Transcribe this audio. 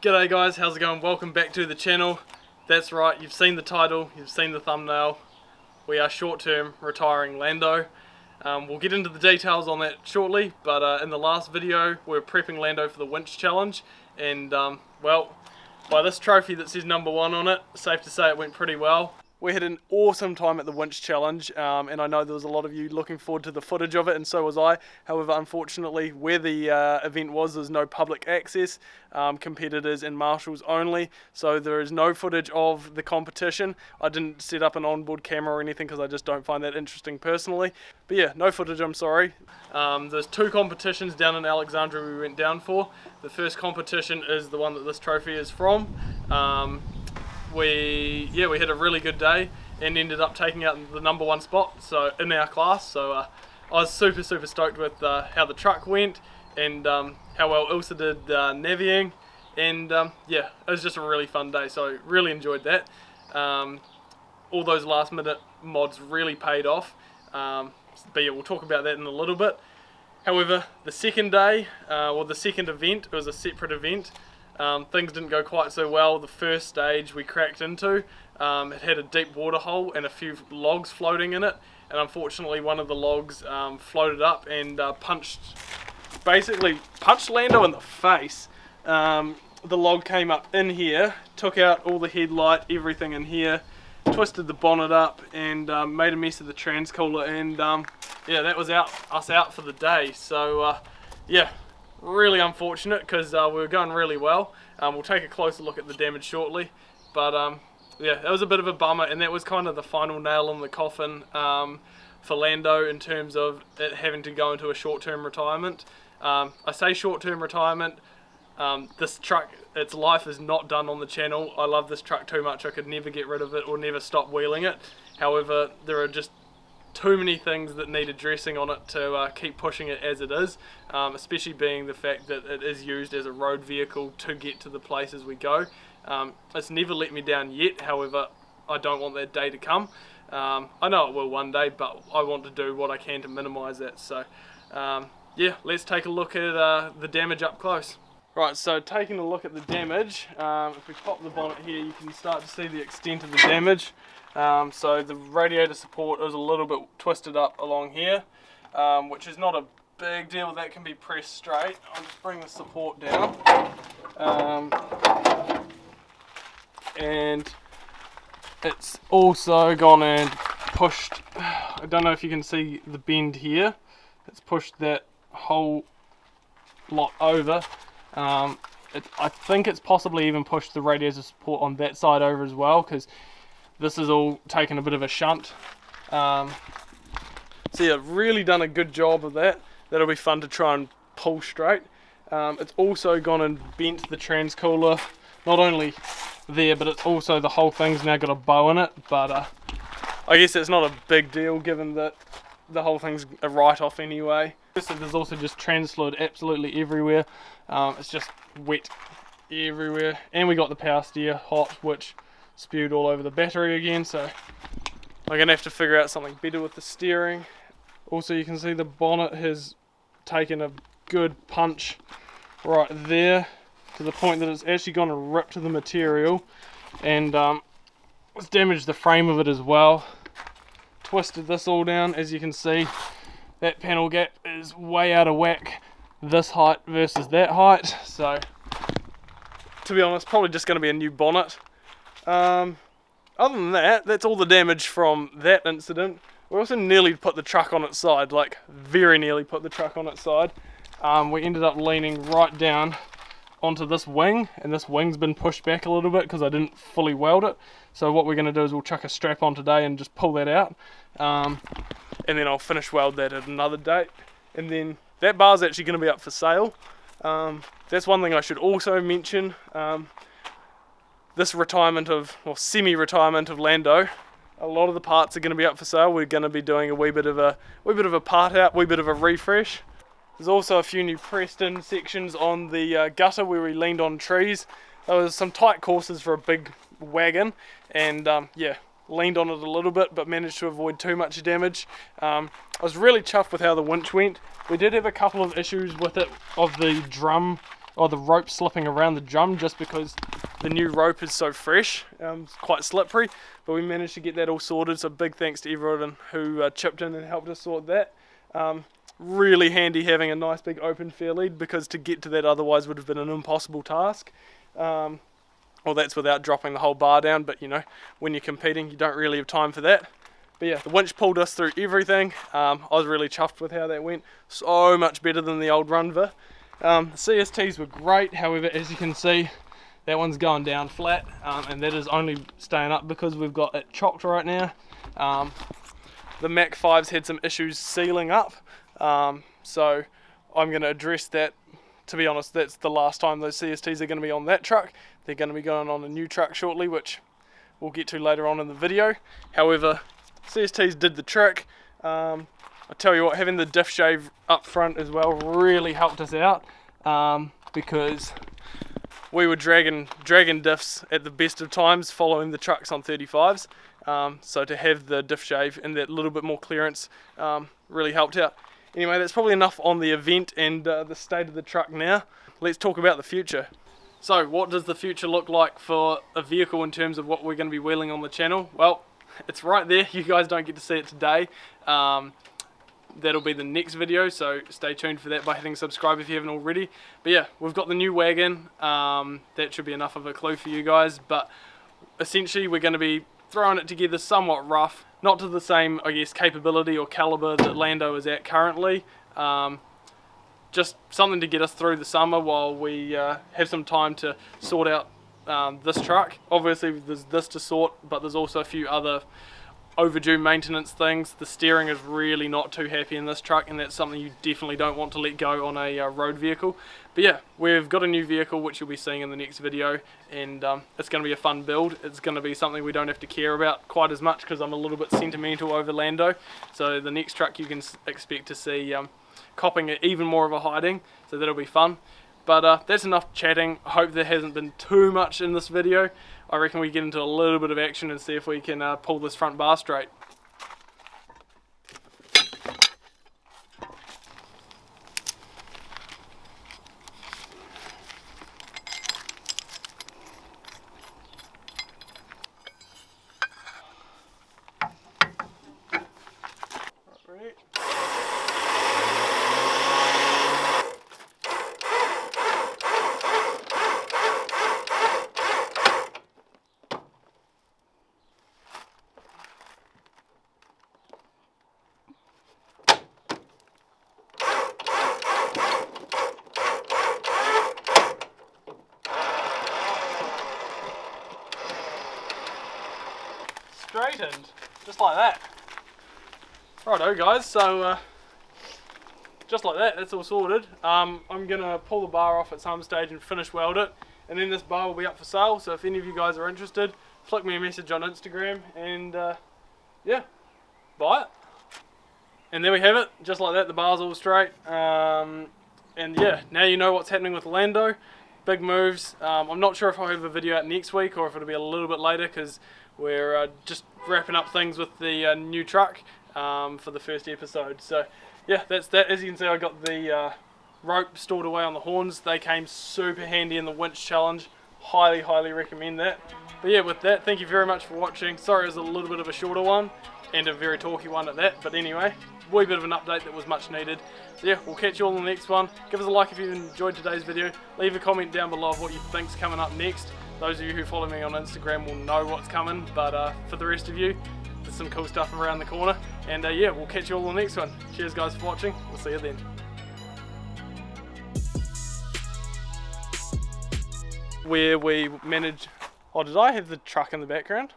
G'day guys, how's it going? Welcome back to the channel. That's right, you've seen the title, you've seen the thumbnail. We are short-term retiring Lando. We'll get into the details on that shortly, but in the last video we were prepping Lando for the winch challenge, and well, by this trophy that says number 1 on it, safe to say it went pretty well. We had an awesome time at the winch challenge, and I know there was a lot of you looking forward to the footage of it, and so was I. However, unfortunately, where the event was, there's no public access, competitors and marshals only, so there is no footage of the competition. I didn't set up an onboard camera or anything because I just don't find that interesting personally. But yeah, no footage, I'm sorry. There's 2 competitions down in Alexandria we went down for. The first competition is the one that this trophy is from. We had a really good day and ended up taking out the number 1 spot so in our class, so I was super stoked with how the truck went and how well Ilsa did navigating, and yeah, it was just a really fun day, so really enjoyed that. All those last minute mods really paid off, but yeah, we'll talk about that in a little bit. However, the second day, or the second event, it was a separate event. Things didn't go quite so well. The first stage we cracked into, it had a deep water hole and a few logs floating in it, and unfortunately one of the logs floated up and basically punched Lando in the face. The log came up in here, took out all the headlight, everything in here, twisted the bonnet up and made a mess of the transcooler, and yeah, that was us out for the day. So yeah, really unfortunate because we were going really well. We'll take a closer look at the damage shortly, but yeah, that was a bit of a bummer, and that was kind of the final nail in the coffin for Lando in terms of it having to go into a short-term retirement. I say short-term retirement. This truck, its life is not done on the channel. I love this truck too much. I could never get rid of it or never stop wheeling it. However, there are just too many things that need addressing on it to keep pushing it as it is, especially being the fact that it is used as a road vehicle to get to the places we go. It's never let me down yet, however I don't want that day to come. I know it will one day, but I want to do what I can to minimise that. So yeah, let's take a look at the damage up close. Right, so taking a look at the damage, if we pop the bonnet here, you can start to see the extent of the damage. So the radiator support is a little bit twisted up along here, which is not a big deal. That can be pressed straight. I'll just bring the support down, and it's also gone and pushed, I don't know if you can see the bend here, it's pushed that whole lot over. I think it's possibly even pushed the radiator support on that side over as well, because this is all taken a bit of a shunt. So yeah, really done a good job of that. That'll be fun to try and pull straight. It's also gone and bent the transcooler, not only there, but it's also the whole thing's now got a bow in it, but I guess it's not a big deal given that the whole thing's a write-off anyway. So there's also just trans fluid absolutely everywhere. It's just wet everywhere, and we got the power steer hot, which spewed all over the battery again, so I'm gonna have to figure out something better with the steering. Also, you can see the bonnet has taken a good punch right there, to the point that it's actually gone and ripped the material, and it's damaged the frame of it as well. Twisted this all down. As you can see, that panel gap is way out of whack, this height versus that height, so to be honest, probably just going to be a new bonnet. Other than that, that's all the damage from that incident. We also nearly put the truck on its side, like very nearly put the truck on its side. We ended up leaning right down onto this wing, and this wing's been pushed back a little bit because I didn't fully weld it. So what we're going to do is we'll chuck a strap on today and just pull that out, and then I'll finish weld that at another date. And then that bar's actually going to be up for sale. That's one thing I should also mention. This retirement of, or semi-retirement of Lando, a lot of the parts are going to be up for sale. We're going to be doing a wee bit of a part out, wee bit of a refresh. There's also a few new pressed in sections on the gutter where we leaned on trees. There was some tight courses for a big wagon, and yeah, leaned on it a little bit but managed to avoid too much damage. I was really chuffed with how the winch went. We did have a couple of issues with it, of the drum the rope slipping around the drum just because the new rope is so fresh. It's quite slippery, but we managed to get that all sorted, so big thanks to everyone who chipped in and helped us sort that. Really handy having a nice big open fair lead, because to get to that otherwise would have been an impossible task. Well, that's without dropping the whole bar down, but you know, when you're competing you don't really have time for that. But yeah, the winch pulled us through everything. I was really chuffed with how that went. So much better than the old Runva. The CSTs were great, however, as you can see, that one's going down flat, and that is only staying up because we've got it chocked right now. The Mach 5s had some issues sealing up, so I'm going to address that. To be honest, that's the last time those CSTs are going to be on that truck. They're going to be going on a new truck shortly, which we'll get to later on in the video. However, CSTs did the trick. I tell you what, having the diff shave up front as well really helped us out, because we were dragging diffs at the best of times following the trucks on 35s. So to have the diff shave and that little bit more clearance really helped out. Anyway, that's probably enough on the event and the state of the truck now. Let's talk about the future. So what does the future look like for a vehicle in terms of what we're going to be wheeling on the channel? Well, it's right there. You guys don't get to see it today. That'll be the next video, so stay tuned for that by hitting subscribe if you haven't already. But yeah, we've got the new wagon. That should be enough of a clue for you guys, but essentially we're going to be throwing it together somewhat rough, not to the same, I guess, capability or caliber that Lando is at currently. Just something to get us through the summer while we have some time to sort out this truck. Obviously there's this to sort, but there's also a few other overdue maintenance things. The steering is really not too happy in this truck, and that's something you definitely don't want to let go on a road vehicle. But yeah, we've got a new vehicle which you'll be seeing in the next video, and it's going to be a fun build. It's going to be something we don't have to care about quite as much because I'm a little bit sentimental over Lando. So the next truck you can expect to see copping even more of a hiding, so that'll be fun. But that's enough chatting. I hope there hasn't been too much in this video. I reckon we get into a little bit of action and see if we can pull this front bar straight. Right. Straightened, just like that. Righto guys, so just like that, that's all sorted. I'm going to pull the bar off at some stage and finish weld it, and then this bar will be up for sale, so if any of you guys are interested, flick me a message on Instagram and yeah, buy it. And there we have it, just like that, the bar's all straight. And yeah, now you know what's happening with Lando. Big moves. I'm not sure if I'll have a video out next week or if it'll be a little bit later, because we're just wrapping up things with the new truck for the first episode. So yeah, that's that. As you can see, I got the rope stored away on the horns. They came super handy in the winch challenge. Highly recommend that. But yeah, with that, thank you very much for watching. Sorry it was a little bit of a shorter one and a very talky one at that, but anyway, wee bit of an update that was much needed. So yeah, we'll catch you all in the next one. Give us a like if you enjoyed today's video. Leave a comment down below of what you think's coming up next. Those of you who follow me on Instagram will know what's coming, but for the rest of you, there's some cool stuff around the corner. And yeah, we'll catch you all in the next one. Cheers guys for watching. We'll see you then. Where we manage... Oh, did I have the truck in the background?